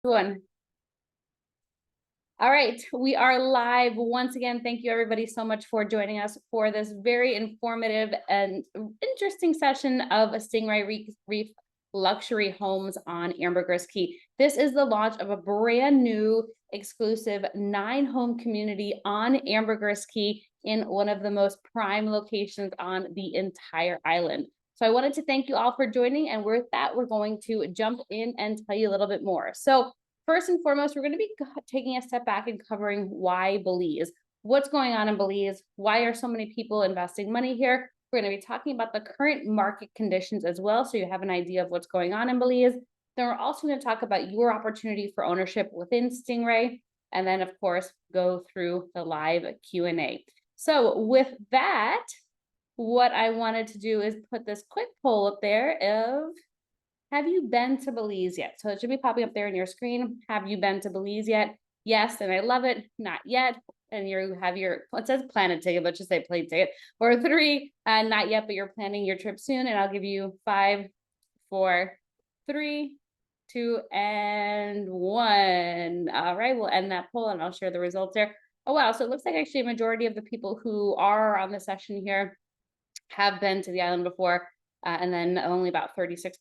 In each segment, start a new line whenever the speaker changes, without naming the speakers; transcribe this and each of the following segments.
One. All right, we are live once again. Thank you everybody so much for joining us for this very informative and interesting session of a Stingray Reef luxury homes on Ambergris Caye. This is the launch of a brand new exclusive 9-home community on Ambergris Caye in one of the most prime locations on the entire island. So I wanted to thank you all for joining, and with that, we're going to jump in and tell you a little bit more. So first and foremost, we're going to be taking a step back and covering why Belize. What's going on in Belize? Why are so many people investing money here? We're going to be talking about the current market conditions as well, so you have an idea of what's going on in Belize. Then we're also going to talk about your opportunity for ownership within Stingray, and then, of course, go through the live Q&A. So with that, what I wanted to do is put this quick poll up there of, have you been to Belize yet? So it should be popping up there on your screen. Have you been to Belize yet? Yes, and I love it. Not yet. And you have your, it says planned ticket, but just say plane ticket. Or 3, not yet, but you're planning your trip soon. And I'll give you 5, 4, 3, 2, and 1. All right, we'll end that poll and I'll share the results there. Oh, wow. So it looks like actually a majority of the people who are on the session here have been to the island before. And then only about 36%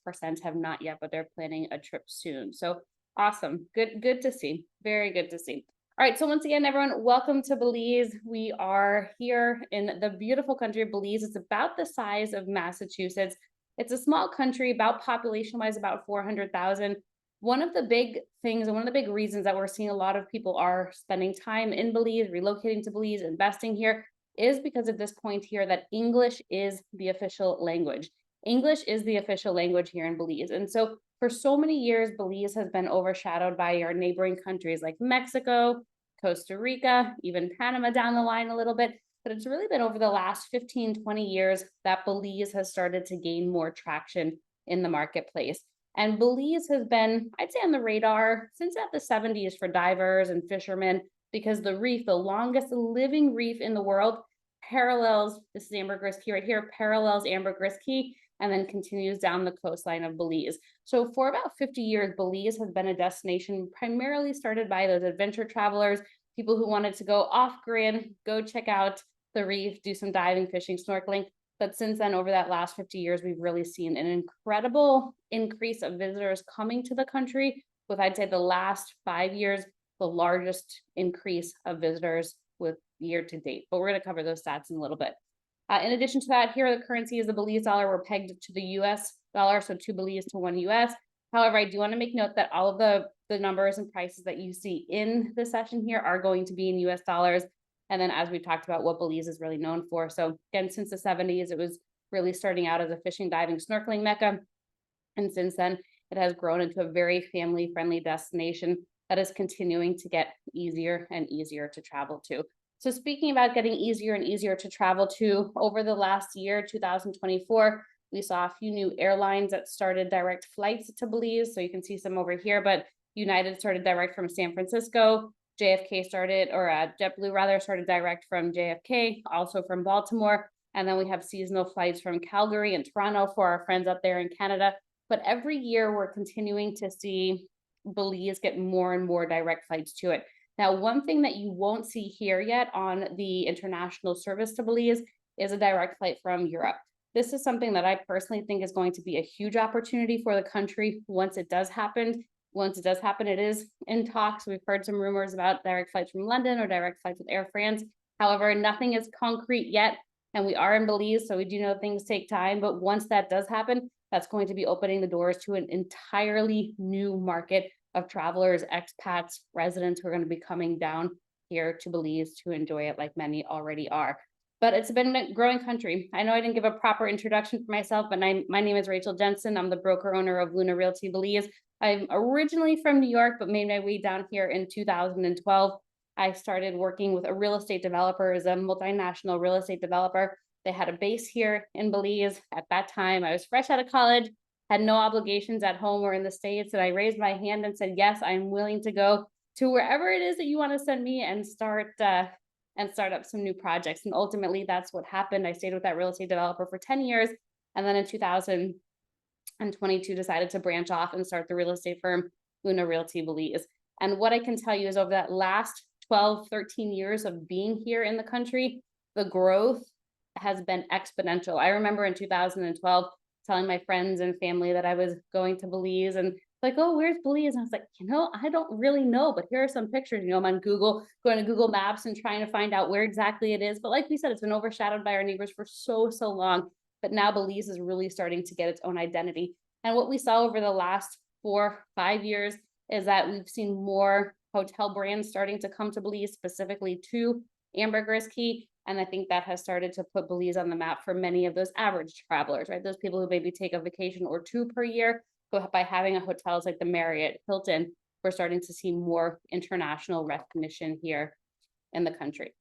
have not yet, but they're planning a trip soon. So awesome. Good to see. Very good to see. All right. So once again, everyone, welcome to Belize. We are here in the beautiful country of Belize. It's about the size of Massachusetts. It's a small country, about population-wise, about 400,000. One of the big things and one of the big reasons that we're seeing a lot of people are spending time in Belize, relocating to Belize, investing here, is because of this point here that English is the official language. English is the official language here in Belize. And so for so many years, Belize has been overshadowed by our neighboring countries like Mexico, Costa Rica, even Panama down the line a little bit. But it's really been over the last 15, 20 years that Belize has started to gain more traction in the marketplace. And Belize has been, I'd say, on the radar since at the 70s for divers and fishermen, because the reef, the longest living reef in the world, parallels, this is Ambergris Caye right here, parallels Ambergris Caye, and then continues down the coastline of Belize. So for about 50 years, Belize has been a destination primarily started by those adventure travelers, people who wanted to go off-grid, go check out the reef, do some diving, fishing, snorkeling. But since then, over that last 50 years, we've really seen an incredible increase of visitors coming to the country, with, I'd say, the last 5 years, the largest increase of visitors with year to date. But we're going to cover those stats in a little bit. In addition to that, here the currency is the Belize dollar. We're pegged to the US dollar, so 2 Belize to 1 US. However, I do want to make note that all of the numbers and prices that you see in the session here are going to be in US dollars. And then, as we talked about, what Belize is really known for. So again, since the 70s, it was really starting out as a fishing, diving, snorkeling mecca. And since then, it has grown into a very family-friendly destination that is continuing to get easier and easier to travel to. So speaking about getting easier and easier to travel to, over the last year, 2024, we saw a few new airlines that started direct flights to Belize. So you can see some over here, but United started direct from San Francisco. JFK started, or JetBlue rather, started direct from JFK, also from Baltimore. And then we have seasonal flights from Calgary and Toronto for our friends up there in Canada. But every year we're continuing to see Belize get more and more direct flights to it. Now, one thing that you won't see here yet on the international service to Belize is a direct flight from Europe. This is something that I personally think is going to be a huge opportunity for the country once it does happen. Once it does happen, it is in talks. We've heard some rumors about direct flights from London or direct flights with Air France. However, nothing is concrete yet, and we are in Belize, so we do know things take time. But once that does happen, that's going to be opening the doors to an entirely new market of travelers, expats, residents who are going to be coming down here to Belize to enjoy it, like many already are. But it's been a growing country. I know I didn't give a proper introduction for myself, but my name is Rachel Jensen. I'm the broker owner of Luna Realty Belize. I'm originally from New York, but made my way down here in 2012. I started working with a real estate developer, as a multinational real estate developer. They had a base here in Belize. At that time, I was fresh out of college, had no obligations at home or in the States, and I raised my hand and said, yes, I'm willing to go to wherever it is that you want to send me and start up some new projects. And ultimately, that's what happened. I stayed with that real estate developer for 10 years. And then in 2022, decided to branch off and start the real estate firm Luna Realty Belize. And what I can tell you is over that last 12, 13 years of being here in the country, the growth has been exponential. I remember in 2012 telling my friends and family that I was going to Belize, and like, oh, where's Belize? And I was like, I don't really know, but here are some pictures. I'm on Google, going to Google Maps and trying to find out where exactly it is. But like we said, it's been overshadowed by our neighbors for so long. But now Belize is really starting to get its own identity. And what we saw over the last 4-5 years is that we've seen more hotel brands starting to come to Belize, specifically to Ambergris Caye. And I think that has started to put Belize on the map for many of those average travelers, right? Those people who maybe take a vacation or two per year, but by having a hotels like the Marriott, Hilton, we're starting to see more international recognition here in the country.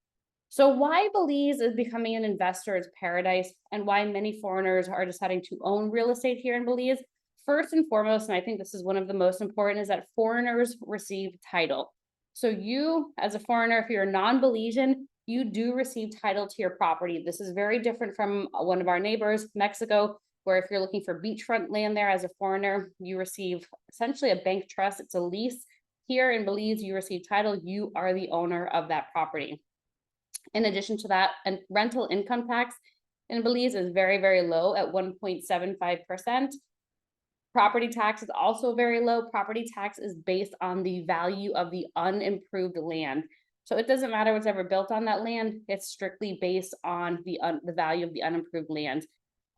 So why Belize is becoming an investor's paradise and why many foreigners are deciding to own real estate here in Belize, first and foremost, and I think this is one of the most important, is that foreigners receive title. So you, as a foreigner, if you're a non-Belizean, you do receive title to your property. This is very different from one of our neighbors, Mexico, where if you're looking for beachfront land there as a foreigner, you receive essentially a bank trust. It's a lease. Here in Belize, you receive title. You are the owner of that property. In addition to that, and rental income tax in Belize is very, very low at 1.75%. Property tax is also very low. Property tax is based on the value of the unimproved land. So it doesn't matter what's ever built on that land. It's strictly based on the value of the unimproved land.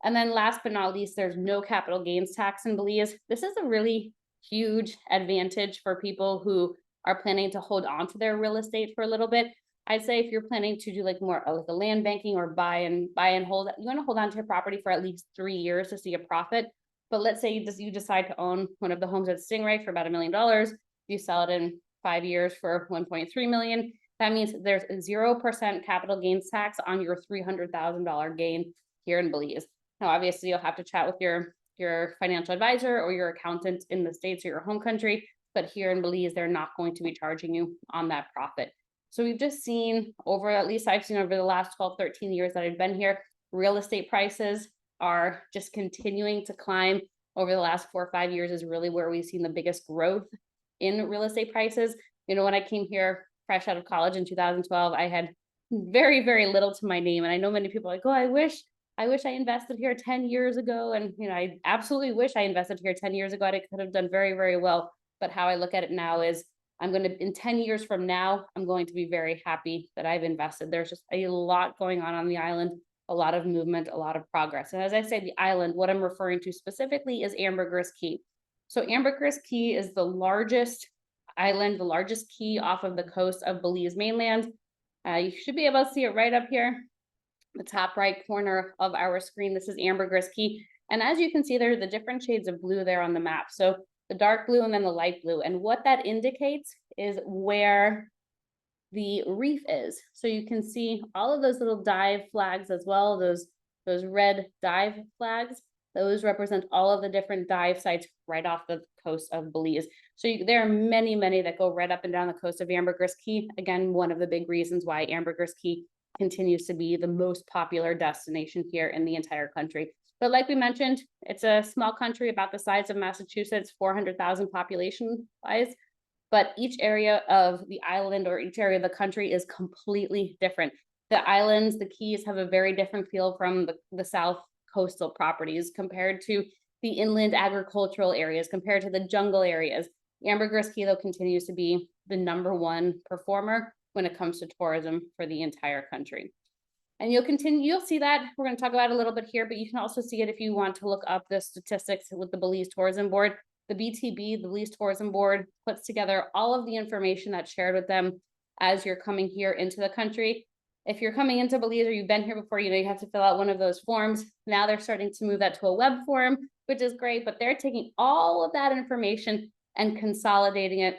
And then last but not least, there's no capital gains tax in Belize. This is a really huge advantage for people who are planning to hold on to their real estate for a little bit. I'd say if you're planning to do like more like a land banking or buy and hold, you want to hold on to your property for at least 3 years to see a profit. But let's say you decide to own one of the homes at Stingray for about $1 million. You sell it in 5 years for 1.3 million. That means there's 0% capital gains tax on your $300,000 gain here in Belize. Now, obviously, you'll have to chat with your financial advisor or your accountant in the States or your home country. But here in Belize, they're not going to be charging you on that profit. So we've just seen at least I've seen over the last 12, 13 years that I've been here, real estate prices are just continuing to climb. Over the last 4 or 5 years is really where we've seen the biggest growth in real estate prices. When I came here fresh out of college in 2012, I had very, very little to my name. And I know many people are like, oh, I wish I invested here 10 years ago. And, I absolutely wish I invested here 10 years ago. I could have done very, very well. But how I look at it now is in 10 years from now, I'm going to be very happy that I've invested. There's just a lot going on the island, a lot of movement, a lot of progress. And as I say, the island, what I'm referring to specifically is Ambergris Caye. So Ambergris Caye is the largest island, the largest key off of the coast of Belize mainland. You should be able to see it right up here, the top right corner of our screen. This is Ambergris Caye. And as you can see, there are the different shades of blue there on the map. So the dark blue and then the light blue. And what that indicates is where the reef is. So you can see all of those little dive flags as well, those red dive flags. Those represent all of the different dive sites right off the coast of Belize. So there are many, many that go right up and down the coast of Ambergris Caye. Again, one of the big reasons why Ambergris Caye continues to be the most popular destination here in the entire country. But like we mentioned, it's a small country about the size of Massachusetts, 400,000 population-wise. But each area of the island or each area of the country is completely different. The islands, the keys have a very different feel from the south coastal properties compared to the inland agricultural areas, compared to the jungle areas. Ambergris Caye, though, continues to be the #1 performer when it comes to tourism for the entire country. And you'll see that. We're going to talk about it a little bit here, but you can also see it if you want to look up the statistics with the Belize Tourism Board. The BTB, the Belize Tourism Board, puts together all of the information that's shared with them as you're coming here into the country. If you're coming into Belize or you've been here before, you have to fill out one of those forms. Now they're starting to move that to a web form, which is great, but they're taking all of that information and consolidating it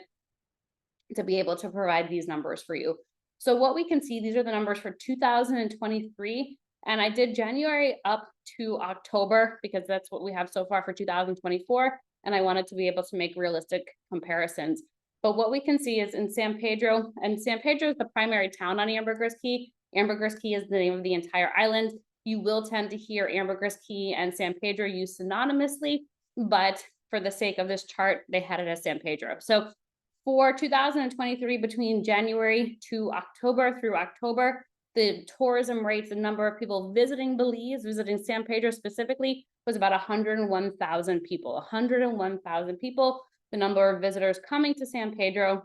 to be able to provide these numbers for you. So what we can see, these are the numbers for 2023, and I did January up to October because that's what we have so far for 2024, and I wanted to be able to make realistic comparisons. But what we can see is in San Pedro, and San Pedro is the primary town on Ambergris Caye. Ambergris Caye is the name of the entire island. You will tend to hear Ambergris Caye and San Pedro used synonymously, but for the sake of this chart, they had it as San Pedro. So for 2023, between January to October through October, the tourism rates, the number of people visiting Belize, visiting San Pedro specifically, was about 101,000 people. 101,000 people, the number of visitors coming to San Pedro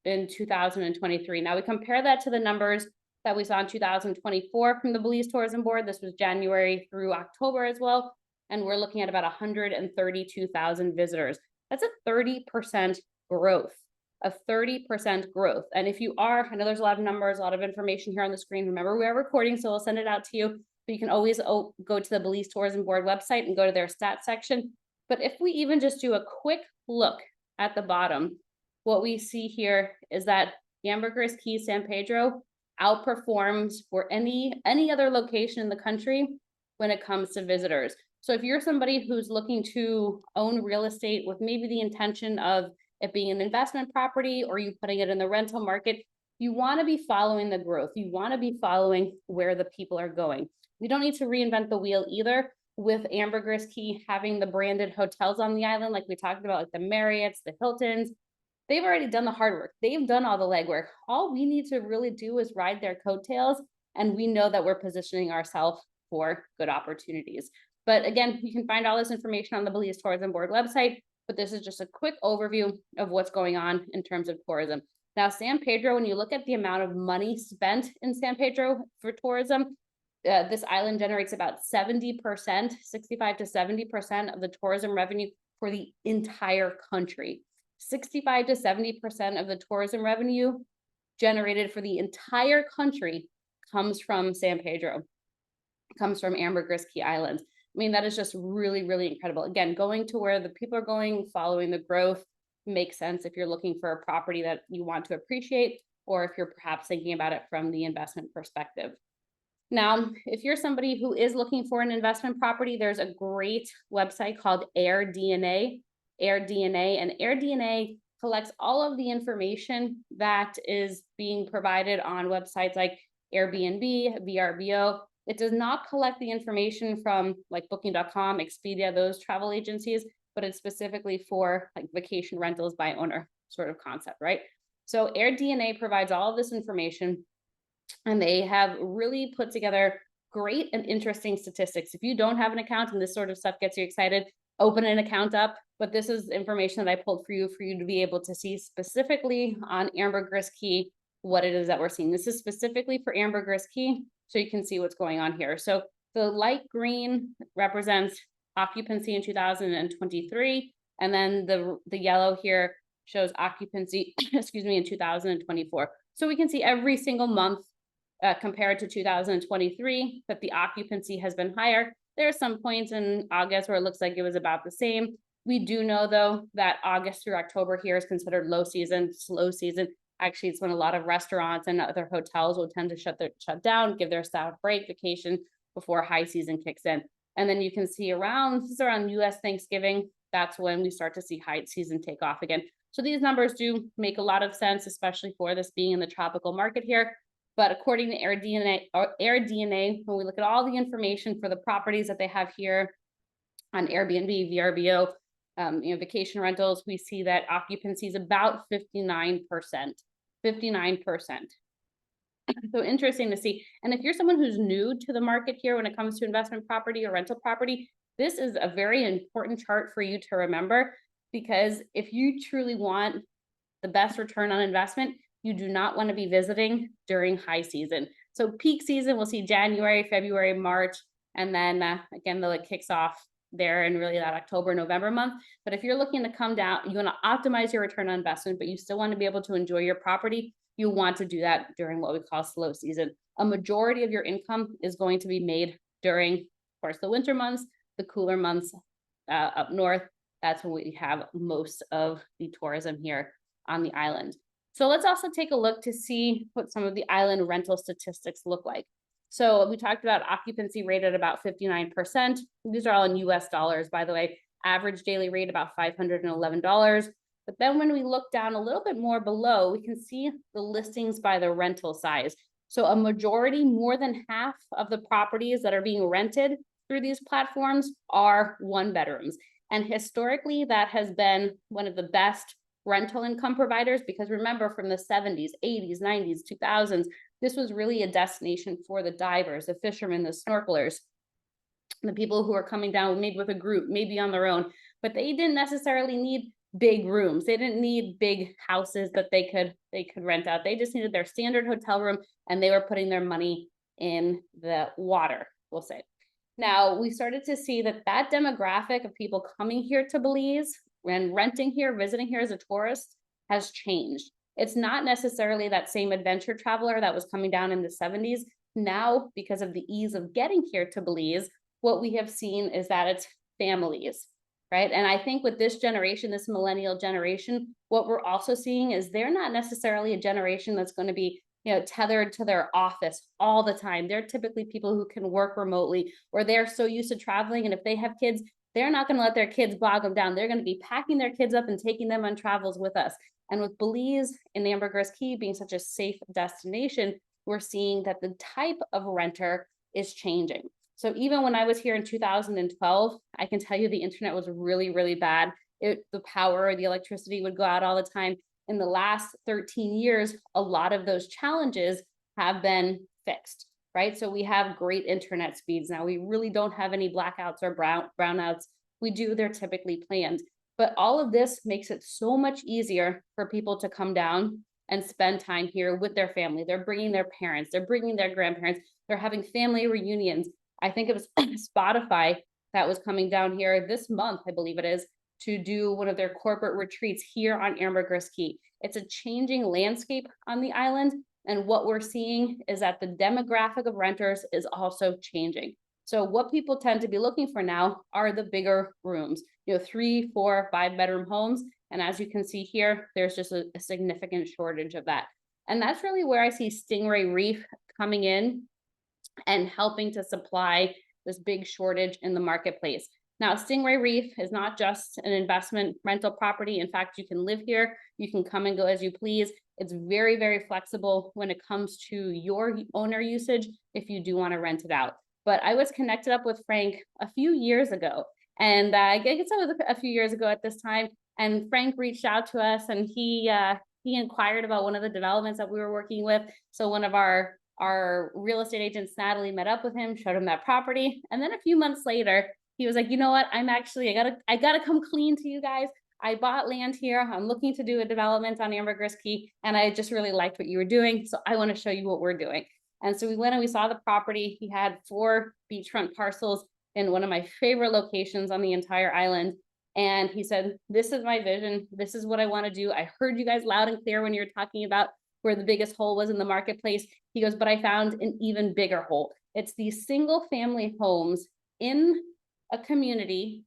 in 2023. Now we compare that to the numbers that we saw in 2024 from the Belize Tourism Board. This was January through October as well. And we're looking at about 132,000 visitors. That's a 30% growth, a 30% growth. And if you are, I know there's a lot of numbers, a lot of information here on the screen. Remember, we are recording, so we'll send it out to you. But you can always go to the Belize Tourism Board website and go to their stats section. But if we even just do a quick look at the bottom, what we see here is that Ambergris Caye San Pedro outperforms for any other location in the country when it comes to visitors. So if you're somebody who's looking to own real estate with maybe the intention of it being an investment property, or you putting it in the rental market, you want to be following the growth. You want to be following where the people are going. We don't need to reinvent the wheel either. With Ambergris Caye having the branded hotels on the island, like we talked about, like the Marriotts, the Hiltons, they've already done the hard work. They've done all the legwork. All we need to really do is ride their coattails, and we know that we're positioning ourselves for good opportunities. But again, you can find all this information on the Belize Tourism Board website, but this is just a quick overview of what's going on in terms of tourism. Now, San Pedro, when you look at the amount of money spent in San Pedro for tourism, this island generates about 70%, 65 to 70% of the tourism revenue for the entire country. 65 to 70% of the tourism revenue generated for the entire country comes from San Pedro, comes from Ambergris Caye Island. I mean, that is just really, really incredible. Again, going to where the people are going, following the growth makes sense if you're looking for a property that you want to appreciate, or if you're perhaps thinking about it from the investment perspective. Now, if you're somebody who is looking for an investment property, there's a great website called AirDNA, and AirDNA collects all of the information that is being provided on websites like Airbnb, VRBO. It does not collect the information from like Booking.com, Expedia, those travel agencies, but it's specifically for like vacation rentals by owner sort of concept, right? So AirDNA provides all of this information, and they have really put together great and interesting statistics. If you don't have an account and this sort of stuff gets you excited, open an account up. But this is information that I pulled for you to be able to see specifically on Ambergris Caye what it is that we're seeing. This is specifically for Ambergris Caye, so you can see what's going on here. So the light green represents occupancy in 2023, and then the yellow here shows occupancy, excuse me, in 2024. So we can see every single month compared to 2023 that the occupancy has been higher. There are some points in August where it looks like it was about the same. We do know, though, that August through October here is considered low season, slow season. Actually, it's when a lot of restaurants and other hotels will tend to shut down, give their staff a break, vacation before high season kicks in. And then you can see around US Thanksgiving, that's when we start to see high season take off again. So these numbers do make a lot of sense, especially for this being in the tropical market here. But according to AirDNA, when we look at all the information for the properties that they have here on Airbnb, VRBO, vacation rentals, we see that occupancy is about 59%. 59%. So interesting to see. And if you're someone who's new to the market here when it comes to investment property or rental property, this is a very important chart for you to remember, because if you truly want the best return on investment, you do not want to be visiting during high season. So peak season, we'll see January, February, March, and then again, though, it kicks off there in really that October, November month. But if you're looking to come down, you want to optimize your return on investment, but you still want to be able to enjoy your property, you want to do that during what we call slow season. A majority of your income is going to be made during, of course, the winter months, the cooler months up north. That's when we have most of the tourism here on the island. So let's also take a look to see what some of the island rental statistics look like. So we talked about occupancy rate at about 59%. These are all in US dollars, by the way. Average daily rate about $511. But then when we look down a little bit more below, we can see the listings by the rental size. So a majority, more than half of the properties that are being rented through these platforms are 1 bedrooms. And historically, that has been one of the best rental income providers, because remember, from the 70s, 80s, 90s, 2000s, this was really a destination for the divers, the fishermen, the snorkelers, the people who are coming down maybe with a group, maybe on their own, but they didn't necessarily need big rooms. They didn't need big houses that they could rent out. They just needed their standard hotel room, and they were putting their money in the water, we'll say. Now, we started to see that that demographic of people coming here to Belize and renting here, visiting here as a tourist, has changed. It's not necessarily that same adventure traveler that was coming down in the 70s. Now, because of the ease of getting here to Belize, what we have seen is that it's families, right? And I think with this generation, this millennial generation, what we're also seeing is they're not necessarily a generation that's going to be, tethered to their office all the time. They're typically people who can work remotely, or they're so used to traveling. And if they have kids, they're not going to let their kids bog them down. They're going to be packing their kids up and taking them on travels with us. And with Belize and Ambergris Caye being such a safe destination, we're seeing that the type of renter is changing. So even when I was here in 2012, I can tell you the internet was really, really bad. The power, the electricity would go out all the time. In the last 13 years, a lot of those challenges have been fixed, right? So we have great internet speeds now. We really don't have any blackouts or brownouts. We do, they're typically planned. But all of this makes it so much easier for people to come down and spend time here with their family. They're bringing their parents, they're bringing their grandparents, they're having family reunions. I think it was Spotify that was coming down here this month, I believe it is, to do one of their corporate retreats here on Ambergris Caye. It's a changing landscape on the island. And what we're seeing is that the demographic of renters is also changing. So what people tend to be looking for now are the bigger rooms, 3, 4, 5 bedroom homes. And as you can see here, there's just a significant shortage of that. And that's really where I see Stingray Reef coming in and helping to supply this big shortage in the marketplace. Now, Stingray Reef is not just an investment rental property. In fact, you can live here, you can come and go as you please. It's very, very flexible when it comes to your owner usage if you do want to rent it out. But I was connected up with Frank a few years ago, and I guess it was a few years ago at this time, and Frank reached out to us, and he inquired about one of the developments that we were working with. So one of our real estate agents, Natalie, met up with him, showed him that property. And then a few months later, he was like, you know what, I gotta come clean to you guys. I bought land here. I'm looking to do a development on Ambergris Caye, and I just really liked what you were doing. So I want to show you what we're doing. And so we went and we saw the property. He had 4 beachfront parcels in one of my favorite locations on the entire island. And he said, this is my vision. This is what I want to do. I heard you guys loud and clear when you were talking about where the biggest hole was in the marketplace. He goes, but I found an even bigger hole. It's these single family homes in a community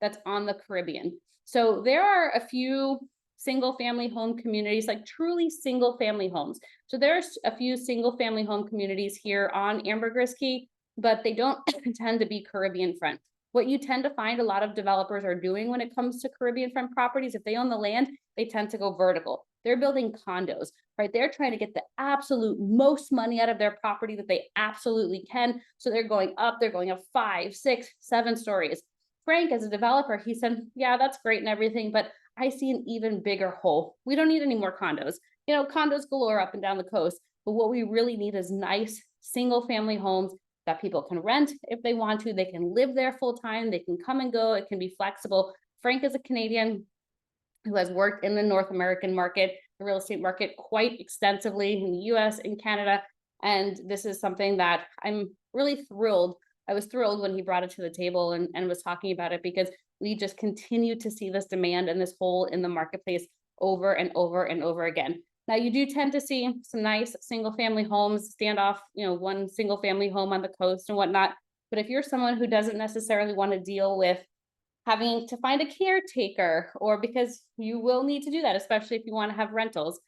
that's on the Caribbean. So there are a few single family home communities, like truly single family homes. So there's a few single family home communities here on Ambergris Caye, but they don't tend to be Caribbean front. What you tend to find a lot of developers are doing when it comes to Caribbean front properties, if they own the land, they tend to go vertical. They're building condos, right? They're trying to get the absolute most money out of their property that they absolutely can. So they're going up 5, 6, 7 stories. Frank, as a developer, he said, yeah, that's great and everything, but I see an even bigger hole. We don't need any more condos. Condos galore up and down the coast, but what we really need is nice single family homes that people can rent if they want to. They can live there full time. They can come and go. It can be flexible. Frank is a Canadian who has worked in the North American market, the real estate market, quite extensively in the US and Canada. And this is something that I'm really thrilled. I was thrilled when he brought it to the table and was talking about it, because we just continue to see this demand and this hole in the marketplace over and over and over again. Now, you do tend to see some nice single family homes stand off, one single family home on the coast and whatnot. But if you're someone who doesn't necessarily want to deal with having to find a caretaker, or because you will need to do that, especially if you want to have rentals,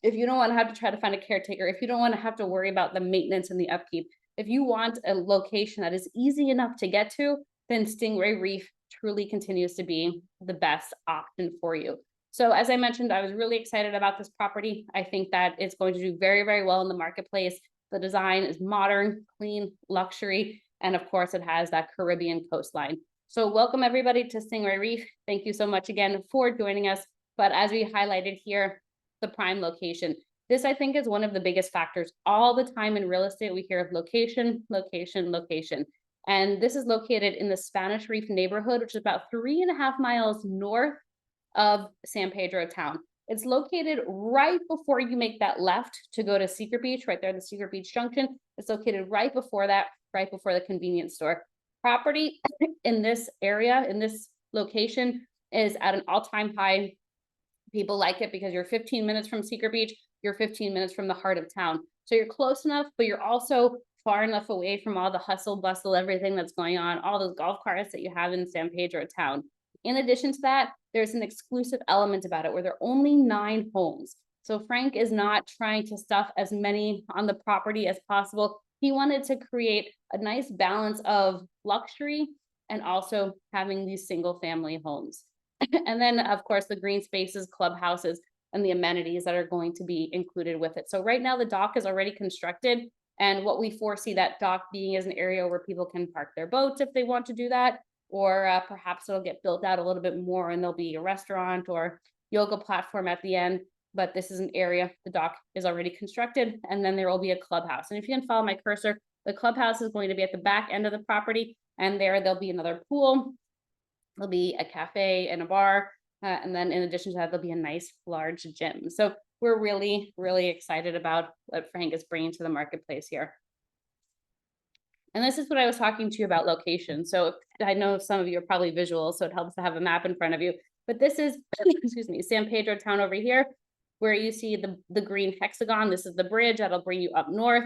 if you don't want to have to try to find a caretaker, if you don't want to have to worry about the maintenance and the upkeep, if you want a location that is easy enough to get to, then Stingray Reef truly continues to be the best option for you. So as I mentioned, I was really excited about this property. I think that it's going to do very, very well in the marketplace. The design is modern, clean, luxury, and of course it has that Caribbean coastline. So welcome everybody to Stingray Reef. Thank you so much again for joining us. But as we highlighted here, the prime location. This, I think, is one of the biggest factors. All the time in real estate, we hear of location, location, location. And this is located in the Spanish Reef neighborhood, which is about 3.5 miles north of San Pedro town. It's located right before you make that left to go to Secret Beach, right there, the Secret Beach Junction. It's located right before that, right before the convenience store. Property in this area, in this location, is at an all-time high. People like it because you're 15 minutes from Secret Beach, you're 15 minutes from the heart of town. So you're close enough, but you're also far enough away from all the hustle, bustle, everything that's going on, all those golf carts that you have in San Pedro town. In addition to that, there's an exclusive element about it where there are only 9 homes. So Frank is not trying to stuff as many on the property as possible. He wanted to create a nice balance of luxury and also having these single family homes. And then, of course, the green spaces, clubhouses, and the amenities that are going to be included with it. So right now the dock is already constructed. And what we foresee that dock being is an area where people can park their boats if they want to do that, or perhaps it'll get built out a little bit more and there'll be a restaurant or yoga platform at the end. But this is an area, the dock is already constructed, and then there will be a clubhouse. And if you can follow my cursor, the clubhouse is going to be at the back end of the property, and there'll be another pool. There'll be a cafe and a bar. And then in addition to that, there'll be a nice large gym. So we're really, really excited about what Frank is bringing to the marketplace here. And this is what I was talking to you about location. So I know some of you are probably visual, so it helps to have a map in front of you. But this is, excuse me, San Pedro town over here, where you see the green hexagon. This is the bridge that'll bring you up north.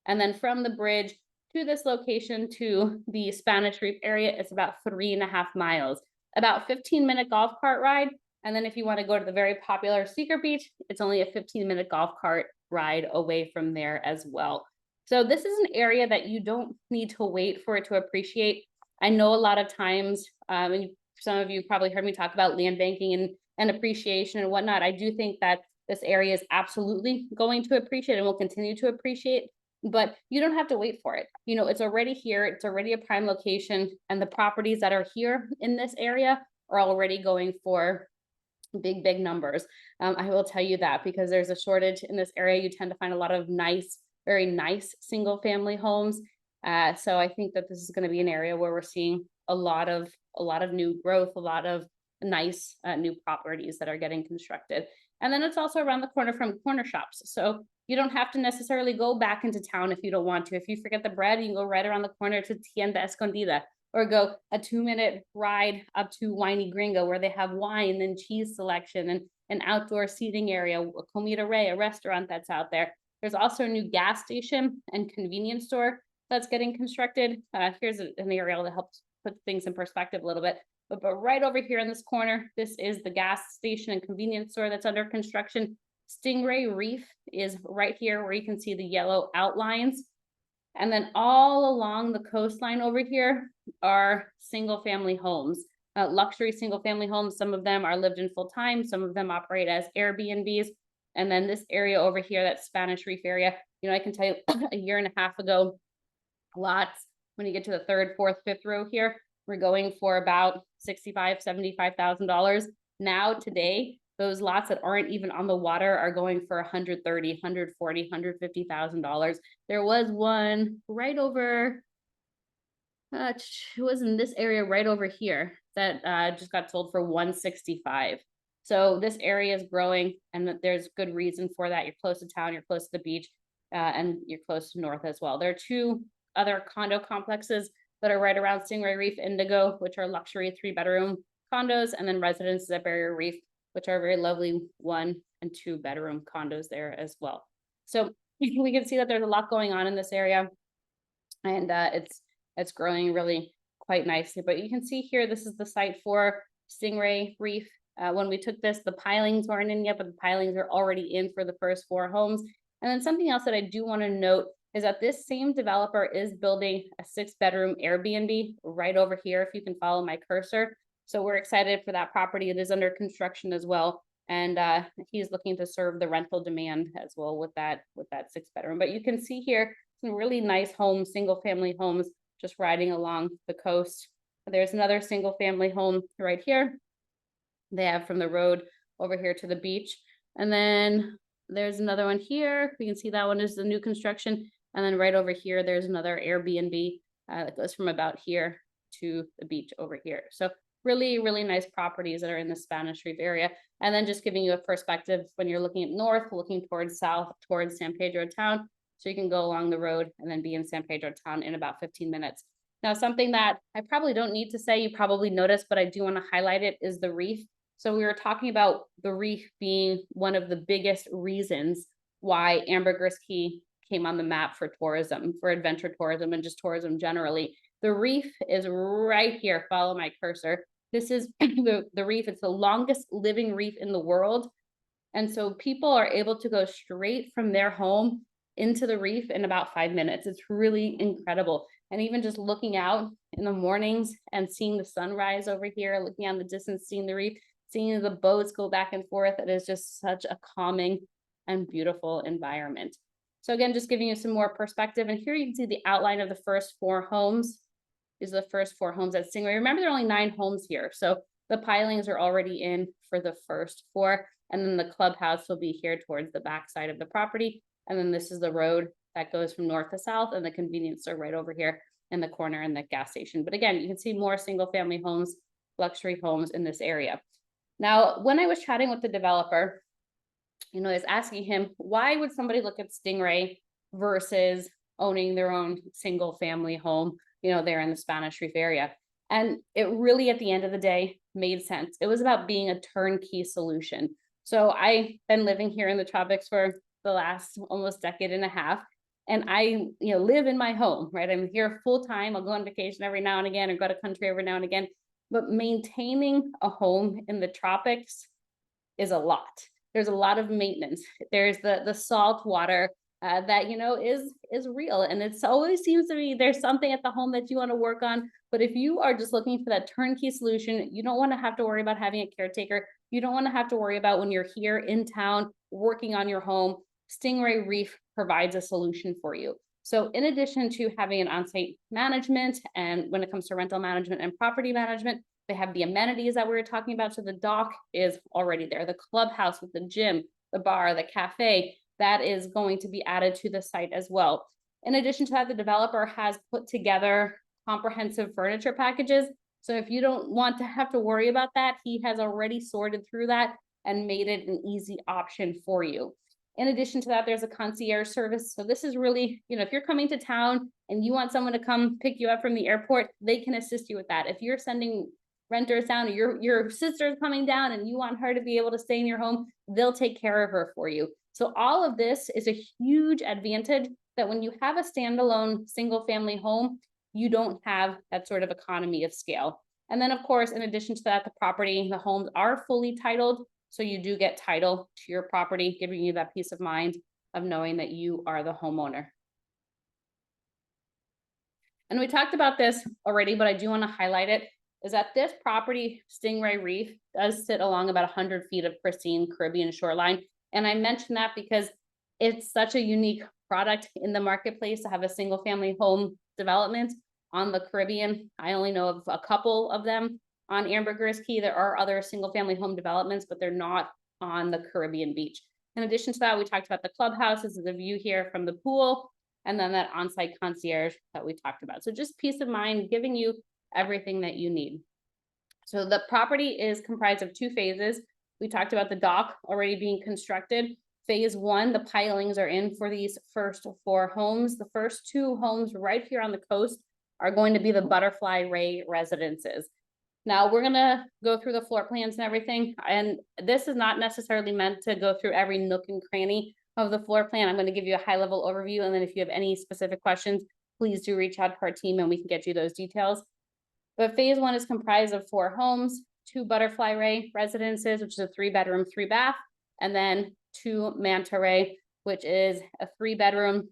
And then from the bridge to this location to the Spanish Reef area, it's about 3.5 miles, about 15-minute golf cart ride. And then if you want to go to the very popular Secret Beach, it's only a 15-minute golf cart ride away from there as well. So this is an area that you don't need to wait for it to appreciate. I know a lot of times, and some of you probably heard me talk about land banking and appreciation and whatnot. I do think that this area is absolutely going to appreciate and will continue to appreciate, but you don't have to wait for it. You know, it's already here. It's already a prime location, and the properties that are here in this area are already going for big, big numbers. I will tell you that because there's a shortage in this area. You tend to find a lot of nice, very nice single family homes. So I think that this is going to be an area where we're seeing a lot of new growth, a lot of nice new properties that are getting constructed. And then it's also around the corner from corner shops. So you don't have to necessarily go back into town if you don't want to. If you forget the bread, you can go right around the corner to Tienda Escondida, or go a 2-minute ride up to Winey Gringo, where they have wine and cheese selection and an outdoor seating area, a Comida Rey, a restaurant that's out there. There's also a new gas station and convenience store that's getting constructed. Here's an aerial that helps put things in perspective a little bit. But right over here in this corner, this is the gas station and convenience store that's under construction. Stingray Reef is right here where you can see the yellow outlines. And then all along the coastline over here are single family homes, luxury single family homes. Some of them are lived in full time. Some of them operate as Airbnbs. And then this area over here, that Spanish Reef area, you know, I can tell you a year and a half ago, lots, when you get to the 3rd, 4th, 5th row here, we're going for about $65,000, $75,000. Now today, those lots that aren't even on the water are going for $130,000, $140,000, $150,000. There was one right over, it was in this area right over here that just got sold for $165,000. So this area is growing, and there's good reason for that. You're close to town, you're close to the beach, and you're close to north as well. There are 2 other condo complexes that are right around Stingray Reef Indigo, which are luxury 3-bedroom condos, and then residences at Barrier Reef, which are very lovely 1- and 2-bedroom condos there as well. So we can see that there's a lot going on in this area, and it's growing really quite nicely. But you can see here, this is the site for Stingray Reef. When we took this, the pilings weren't in yet, but the pilings are already in for the first 4 homes. And then something else that I do want to note is that this same developer is building a 6-bedroom Airbnb right over here, if you can follow my cursor. So we're excited for that property. It is under construction as well. And he's looking to serve the rental demand as well with that 6-bedroom. But you can see here some really nice homes, single family homes, just riding along the coast. There's another single family home right here. They have from the road over here to the beach. And then there's another one here. We can see that one is the new construction. And then right over here, there's another Airbnb that goes from about here to the beach over here. So really, really nice properties that are in the Spanish Reef area. And then just giving you a perspective when you're looking at north, looking towards south, towards San Pedro town. So you can go along the road and then be in San Pedro town in about 15 minutes. Now, something that I probably don't need to say, you probably noticed, but I do want to highlight it, is the reef. So we were talking about the reef being one of the biggest reasons why Ambergris Caye came on the map for tourism, for adventure tourism, and just tourism generally. The reef is right here. Follow my cursor. This is the reef. It's the longest living reef in the world. And so people are able to go straight from their home into the reef in about 5 minutes. It's really incredible. And even just looking out in the mornings and seeing the sunrise over here, looking out in the distance, seeing the reef, seeing the boats go back and forth, it is just such a calming and beautiful environment. So again, just giving you some more perspective. And here you can see the outline of the first 4 homes. These are the first 4 homes at Stingray. Remember, there are only 9 homes here. So the pilings are already in for the first 4. And then the clubhouse will be here towards the back side of the property. And then this is the road that goes from north to south, and the convenience store right over here in the corner and the gas station. But again, you can see more single family homes, luxury homes in this area. Now, when I was chatting with the developer, I was asking him, why would somebody look at Stingray versus owning their own single family home, there in the Spanish Reef area? And it really, at the end of the day, made sense. It was about being a turnkey solution. So I've been living here in the tropics for the last almost decade and a half. And I, live in my home, right? I'm here full time. I'll go on vacation every now and again or go to country every now and again. But maintaining a home in the tropics is a lot. There's a lot of maintenance. There's the salt water that, is real. And it's always seems to be there's something at the home that you want to work on. But if you are just looking for that turnkey solution, you don't want to have to worry about having a caretaker. You don't want to have to worry about when you're here in town working on your home. Stingray Reef provides a solution for you. So in addition to having an on-site management, and when it comes to rental management and property management, they have the amenities that we were talking about. So the dock is already there. The clubhouse with the gym, the bar, the cafe, that is going to be added to the site as well. In addition to that, the developer has put together comprehensive furniture packages. So if you don't want to have to worry about that, he has already sorted through that and made it an easy option for you. In addition to that, there's a concierge service. So this is really, if you're coming to town and you want someone to come pick you up from the airport, they can assist you with that. If you're sending renters down, or your sister's coming down and you want her to be able to stay in your home, they'll take care of her for you. So all of this is a huge advantage that when you have a standalone single family home, you don't have that sort of economy of scale. And then of course, in addition to that, the homes are fully titled. So you do get title to your property, giving you that peace of mind of knowing that you are the homeowner. And we talked about this already, but I do want to highlight it, is that this property, Stingray Reef, does sit along about 100 feet of pristine Caribbean shoreline. And I mention that because it's such a unique product in the marketplace to have a single family home development on the Caribbean. I only know of a couple of them on Ambergris Caye. There are other single family home developments, but they're not on the Caribbean beach. In addition to that, we talked about the clubhouse. This is a view here from the pool, and then that on-site concierge that we talked about. So just peace of mind, giving you everything that you need. So the property is comprised of 2 phases. We talked about the dock already being constructed. Phase 1, the pilings are in for these first 4 homes. The first 2 homes right here on the coast are going to be the Butterfly Ray residences. Now we're gonna go through the floor plans and everything, and this is not necessarily meant to go through every nook and cranny of the floor plan. I'm gonna give you a high level overview, and then if you have any specific questions, please do reach out to our team and we can get you those details. But phase 1 is comprised of 4 homes, 2 Butterfly Ray residences, which is a 3-bedroom, 3-bath, and then 2 Manta Ray, which is a 3-bedroom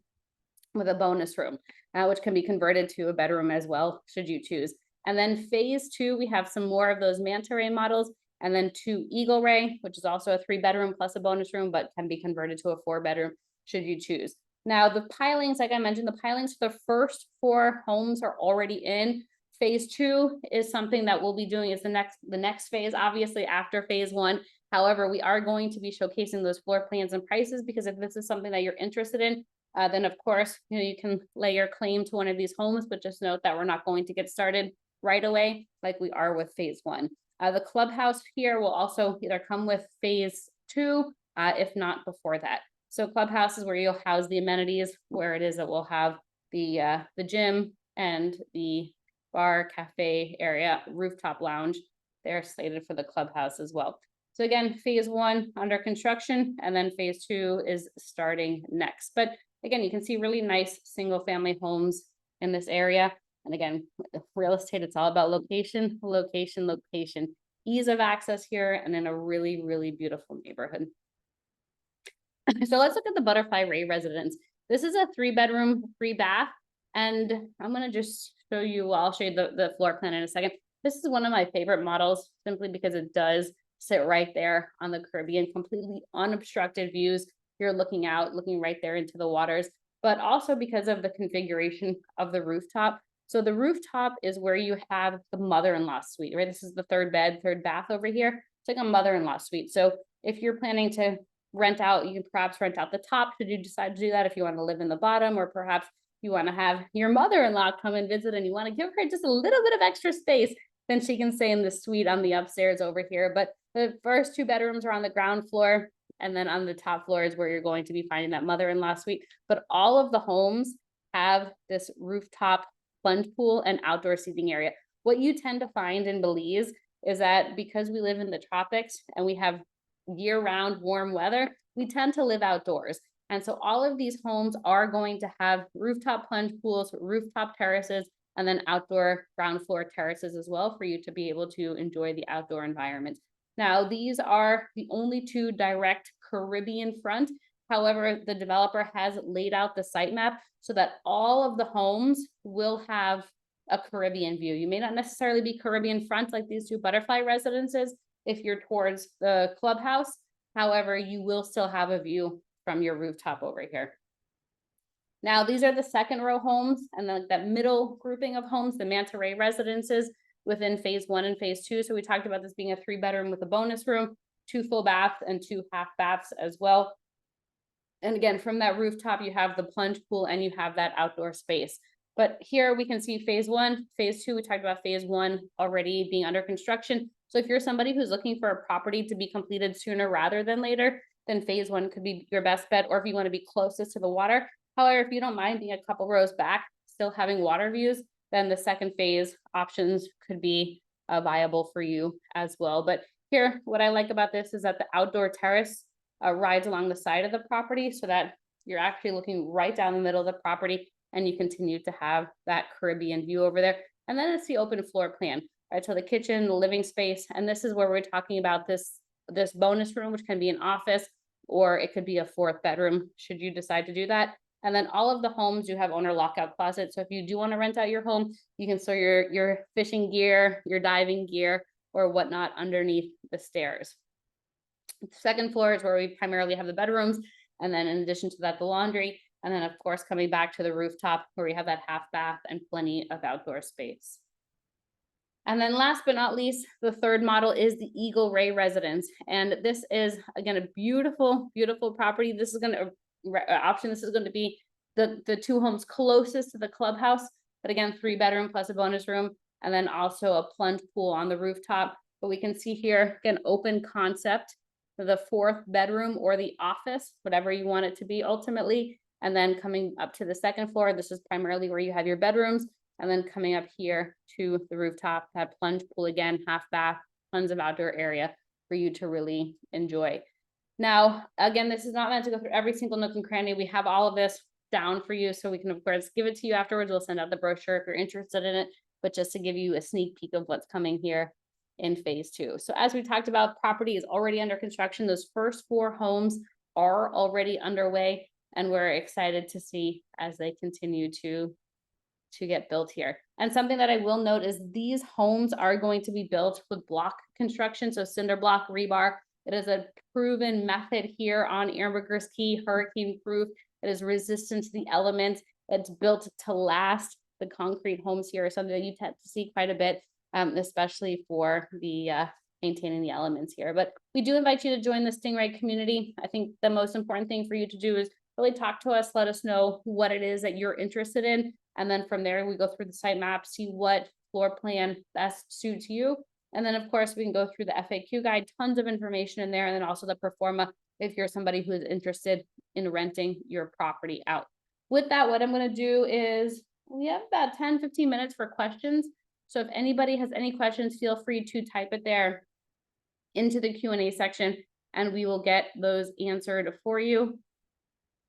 with a bonus room, which can be converted to a bedroom as well, should you choose. And then phase 2, we have some more of those Manta Ray models, and then 2 Eagle Ray, which is also a 3-bedroom plus a bonus room, but can be converted to a 4-bedroom should you choose. Now the pilings, like I mentioned, the pilings for the first 4 homes are already in. Phase 2 is something that we'll be doing is the next phase, obviously after phase 1. However, we are going to be showcasing those floor plans and prices, because if this is something that you're interested in, then of course, you can lay your claim to one of these homes, but just note that we're not going to get started right away like we are with phase 1. The clubhouse here will also either come with phase 2, if not before that. So clubhouse is where you'll house the amenities, where it is that we'll have the gym and the bar, cafe area, rooftop lounge. They're slated for the clubhouse as well. So again, phase 1 under construction, and then phase 2 is starting next. But again, you can see really nice single family homes in this area. And again, real estate, it's all about location, location, location, ease of access here, and in a really, really beautiful neighborhood. So let's look at the Butterfly Ray residence. This is a 3-bedroom, 3-bath, and I'm gonna just show you, well, I'll show you the floor plan in a second. This is one of my favorite models, simply because it does sit right there on the Caribbean, completely unobstructed views. You're looking out, looking right there into the waters, but also because of the configuration of the rooftop. So the rooftop is where you have the mother-in-law suite, right? This is the 3rd bed, 3rd bath over here. It's like a mother-in-law suite. So if you're planning to rent out, you can perhaps rent out the top should you decide to do that, if you want to live in the bottom, or perhaps you want to have your mother-in-law come and visit and you want to give her just a little bit of extra space, then she can stay in the suite on the upstairs over here. But the first 2 bedrooms are on the ground floor, and then on the top floor is where you're going to be finding that mother-in-law suite. But all of the homes have this rooftop plunge pool and outdoor seating area. What you tend to find in Belize is that because we live in the tropics and we have year-round warm weather, we tend to live outdoors. And so all of these homes are going to have rooftop plunge pools, rooftop terraces, and then outdoor ground floor terraces as well, for you to be able to enjoy the outdoor environment. Now, these are the only 2 direct Caribbean front. However, the developer has laid out the site map so that all of the homes will have a Caribbean view. You may not necessarily be Caribbean front like these 2 butterfly residences if you're towards the clubhouse. However, you will still have a view from your rooftop over here. Now, these are the 2nd row homes, and then that middle grouping of homes, the Manta Ray residences within phase 1 and phase 2. So we talked about this being a 3-bedroom with a bonus room, 2 full baths and 2 half baths as well. And again, from that rooftop, you have the plunge pool and you have that outdoor space. But here we can see phase 1, phase 2, we talked about phase 1 already being under construction. So if you're somebody who's looking for a property to be completed sooner rather than later, then phase 1 could be your best bet, or if you want to be closest to the water. However, if you don't mind being a couple rows back, still having water views, then the 2nd phase options could be viable for you as well. But here, what I like about this is that the outdoor terrace rides along the side of the property, so that you're actually looking right down the middle of the property, and you continue to have that Caribbean view over there. And then it's the open floor plan, right? So the kitchen, the living space, and this is where we're talking about this bonus room, which can be an office, or it could be a 4th bedroom, should you decide to do that. And then all of the homes do have owner lockout closets. So if you do want to rent out your home, you can store your fishing gear, your diving gear, or whatnot underneath the stairs. The 2nd floor is where we primarily have the bedrooms. And then in addition to that, the laundry. And then of course, coming back to the rooftop where we have that half bath and plenty of outdoor space. And then last but not least, the 3rd model is the Eagle Ray residence. And this is, again, a beautiful, beautiful property. This is going to option. This is going to be the 2 homes closest to the clubhouse, but again, 3-bedroom plus a bonus room, and then also a plunge pool on the rooftop. But we can see here, again, open concept for the 4th bedroom or the office, whatever you want it to be ultimately. And then coming up to the 2nd floor, this is primarily where you have your bedrooms. And then coming up here to the rooftop, that plunge pool again, half bath, tons of outdoor area for you to really enjoy. Now, again, this is not meant to go through every single nook and cranny. We have all of this down for you, so we can, of course, give it to you afterwards. We'll send out the brochure if you're interested in it, but just to give you a sneak peek of what's coming here in phase 2. So as we talked about, property is already under construction. Those first 4 homes are already underway, and we're excited to see as they continue to get built here. And something that I will note is these homes are going to be built with block construction, so cinder block rebar. It is a proven method here on Ambergris Caye, hurricane proof. It is resistant to the elements. It's built to last. the concrete homes here are something that you tend to see quite a bit, especially for the maintaining the elements here. But we do invite you to join the Stingray community. I think the most important thing for you to do is really talk to us, let us know what it is that you're interested in. And then from there, we go through the site map, see what floor plan best suits you. And then of course, we can go through the FAQ guide, tons of information in there. And then also the performa, if you're somebody who is interested in renting your property out. With that, what I'm going to do is we have about 10-15 minutes for questions. So if anybody has any questions, feel free to type it there into the Q&A section and we will get those answered for you.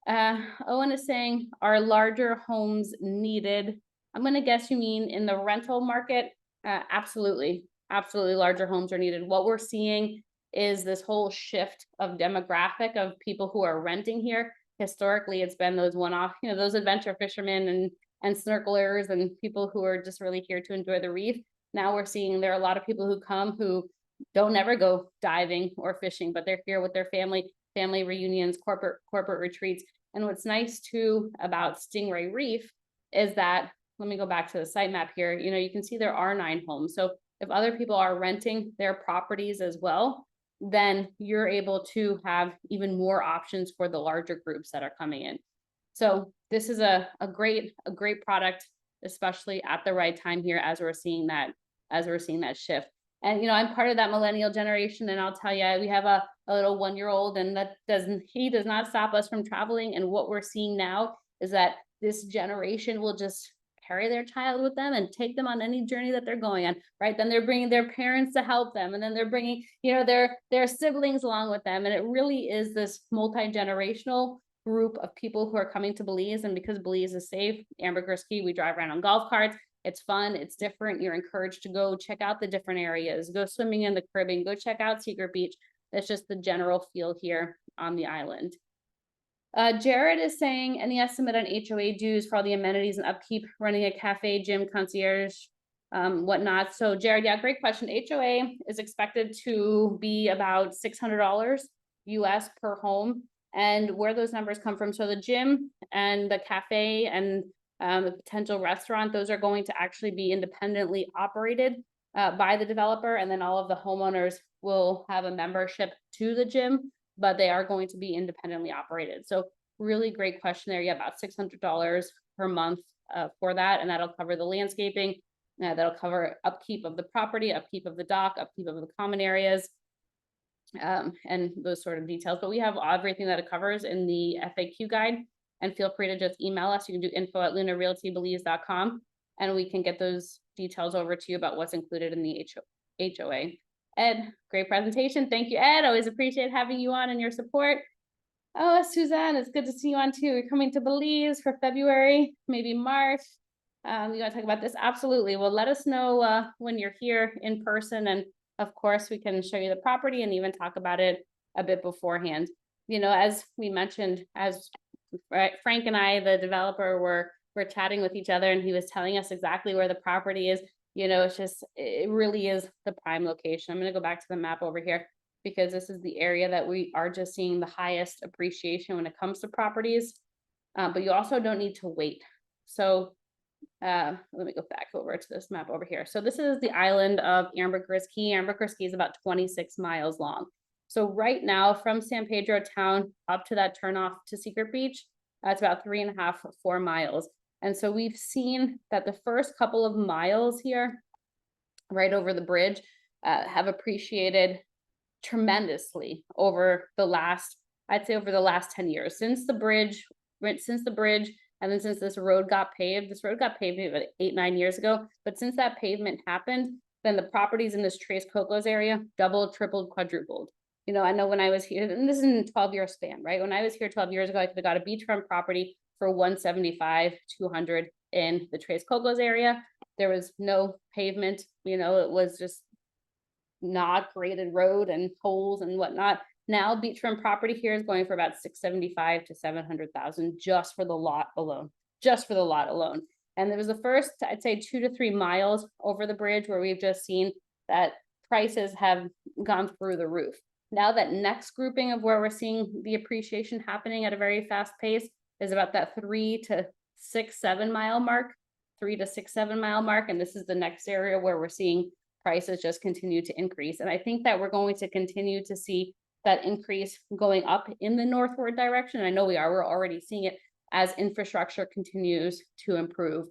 Owen is saying, are larger homes needed? I'm going to guess you mean in the rental market. Absolutely. Absolutely, larger homes are needed. What we're seeing is this whole shift of demographic of people who are renting here. Historically, it's been those one-off, those adventure fishermen and snorkelers and people who are just really here to enjoy the reef. Now we're seeing there are a lot of people who come who don't ever go diving or fishing, but they're here with their family reunions, corporate retreats. And what's nice too about Stingray Reef is that, let me go back to the site map here. You can see there are 9 homes. So if other people are renting their properties as well, then you're able to have even more options for the larger groups that are coming in. So this is a great product, especially at the right time here as we're seeing that shift. And I'm part of that millennial generation, and I'll tell you, we have a little 1-year-old, and he does not stop us from traveling. And what we're seeing now is that this generation will just carry their child with them and take them on any journey that they're going on, right? Then they're bringing their parents to help them, and then they're bringing, their siblings along with them. And it really is this multi-generational group of people who are coming to Belize. And because Belize is safe, Ambergris Caye, we drive around on golf carts. It's fun, it's different. You're encouraged to go check out the different areas, go swimming in the Caribbean, go check out Secret Beach. That's just the general feel here on the island. Jared is saying, any estimate on HOA dues for all the amenities and upkeep, running a cafe, gym, concierge, whatnot? So Jared, yeah, great question. HOA is expected to be about $600 US per home. And where those numbers come from, so the gym and the cafe and the potential restaurant, those are going to actually be independently operated by the developer, and then all of the homeowners will have a membership to the gym, but they are going to be independently operated. So really great question there. Yeah, about $600 per month for that, and that'll cover the landscaping, that'll cover upkeep of the property, upkeep of the dock, upkeep of the common areas, and those sort of details. But we have everything that it covers in the FAQ guide. And feel free to just email us. You can do info@lunarealtybelize.com, and we can get those details over to you about what's included in the HOA. Ed, great presentation. Thank you, Ed. Always appreciate having you on and your support. Oh, Suzanne, it's good to see you on too. We're coming to Belize for February, maybe March. You want to talk about this? Absolutely. Well, let us know when you're here in person. And of course, we can show you the property and even talk about it a bit beforehand. As we mentioned, as Frank and I, the developer, were chatting with each other, and he was telling us exactly where the property is. It really is the prime location. I'm going to go back to the map over here because this is the area that we are just seeing the highest appreciation when it comes to properties. But you also don't need to wait. So let me go back over to this map over here. So this is the island of Ambergris Caye. Ambergris Caye is about 26 miles long. So right now, from San Pedro town up to that turnoff to Secret Beach, it's about 3.5-4 miles. And so we've seen that the first couple of miles here, right over the bridge, have appreciated tremendously over the last, I'd say over the last 10 years, since the bridge, and then since this road got paved maybe about 8-9 years ago. But since that pavement happened, then the properties in this Tres Cocos area doubled, tripled, quadrupled. I know when I was here, and this is in a 12-year span, right? When I was here 12 years ago, I could have got a beachfront property for $175, $200 in the Tres Cocos area. There was no pavement, it was just not graded road and holes and whatnot. Now beachfront property here is going for about $675,000 to $700,000 just for the lot alone, And there was the first, I'd say 2 to 3 miles over the bridge where we've just seen that prices have gone through the roof. Now that next grouping of where we're seeing the appreciation happening at a very fast pace is about that 3 to 6, 7 mile mark, 3 to 6, 7 mile mark. And this is the next area where we're seeing prices just continue to increase. And I think that we're going to continue to see that increase going up in the northward direction. I know we're already seeing it as infrastructure continues to improve.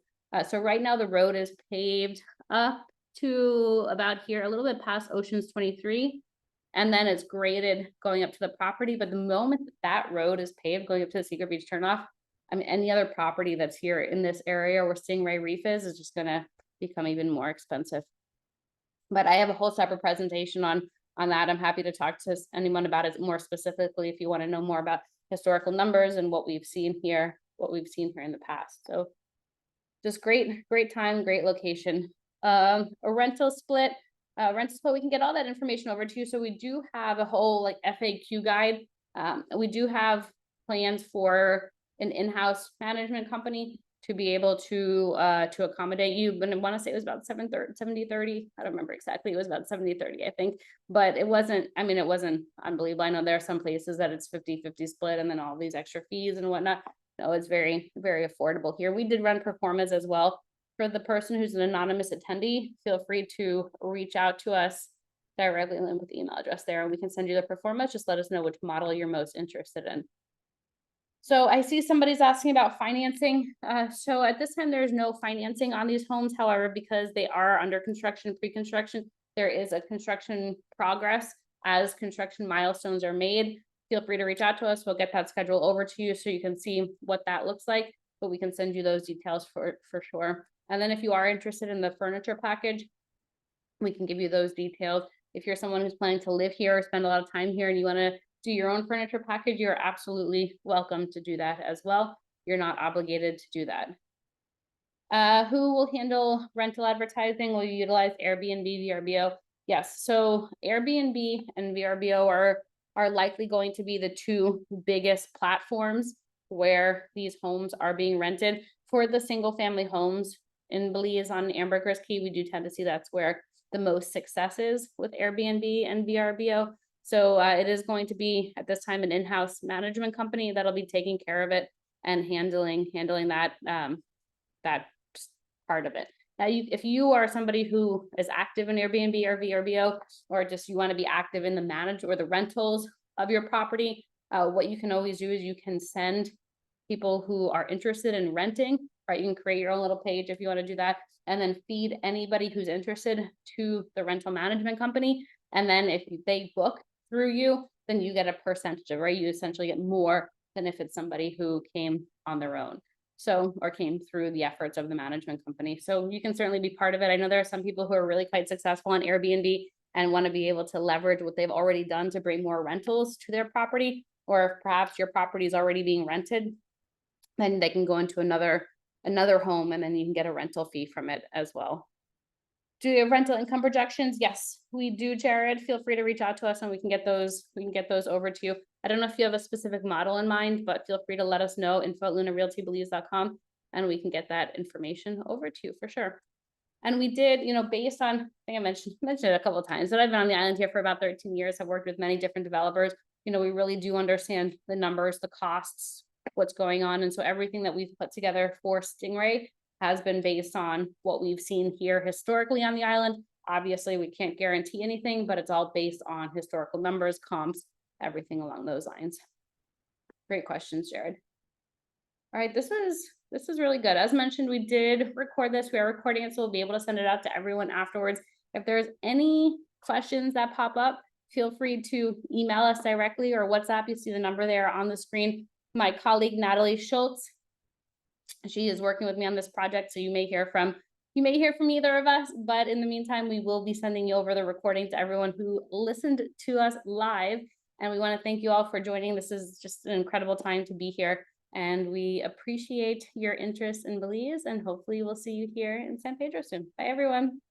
So right now the road is paved up to about here, a little bit past Oceans 23. And then it's graded going up to the property. But the moment that road is paved going up to the Secret Beach turnoff, I mean, any other property that's here in this area where Stingray Reef is just going to become even more expensive. But I have a whole separate presentation on that. I'm happy to talk to anyone about it more specifically if you want to know more about historical numbers and what we've seen here in the past. So just great time, great location. A rental split, we can get all that information over to you. So we do have a whole like FAQ guide. We do have plans for an in-house management company to be able to accommodate you. But I want to say it was about 70-30. I don't remember exactly. It was about 70-30, I think. But it wasn't unbelievable. I know there are some places that it's 50-50 split and then all these extra fees and whatnot. No, it's very, very affordable here. We did run performance as well. For the person who's an anonymous attendee, feel free to reach out to us directly with the email address there, and we can send you the performance. Just let us know which model you're most interested in. So I see somebody's asking about financing. So at this time, there's no financing on these homes. However, because they are under construction, pre-construction, there is a construction progress as construction milestones are made. Feel free to reach out to us. We'll get that schedule over to you so you can see what that looks like, but we can send you those details for sure. And then if you are interested in the furniture package, we can give you those details. If you're someone who's planning to live here or spend a lot of time here and you want to do your own furniture package, you're absolutely welcome to do that as well. You're not obligated to do that. Who will handle rental advertising? Will you utilize Airbnb, VRBO? Yes, so Airbnb and VRBO are likely going to be the two biggest platforms where these homes are being rented. For the single family homes in Belize on Ambergris Caye, we do tend to see that's where the most success is with Airbnb and VRBO. So it is going to be at this time an in-house management company that'll be taking care of it and handling that that part of it. Now, if you are somebody who is active in Airbnb or VRBO, or just you want to be active in the manage or the rentals of your property, what you can always do is you can send people who are interested in renting, right? You can create your own little page if you want to do that, and then feed anybody who's interested to the rental management company. And then if they book through you, then you get a percentage of, right? You essentially get more than if it's somebody who came on their own. So, or came through the efforts of the management company. So you can certainly be part of it. I know there are some people who are really quite successful on Airbnb and want to be able to leverage what they've already done to bring more rentals to their property, or if perhaps your property is already being rented, then they can go into another home and then you can get a rental fee from it as well. Do you have rental income projections? Yes, we do, Jared. Feel free to reach out to us and we can get those over to you. I don't know if you have a specific model in mind, but feel free to let us know, info@lunarealtybelize.com, and we can get that information over to you for sure. And we did, based on, I think I mentioned it a couple of times, but I've been on the island here for about 13 years. I've worked with many different developers. We really do understand the numbers, the costs, what's going on. And so everything that we've put together for Stingray has been based on what we've seen here historically on the island. Obviously, we can't guarantee anything, but it's all based on historical numbers, comps, everything along those lines. Great questions, Jared. All right, this is really good. As mentioned, we did record this. We are recording it, so we'll be able to send it out to everyone afterwards. If there's any questions that pop up, feel free to email us directly or WhatsApp. You see the number there on the screen. My colleague, Natalie Schultz, she is working with me on this project, so you may hear from either of us, but in the meantime, we will be sending you over the recording to everyone who listened to us live. And we want to thank you all for joining. This is just an incredible time to be here. And we appreciate your interest in Belize, and hopefully we'll see you here in San Pedro soon. Bye, everyone.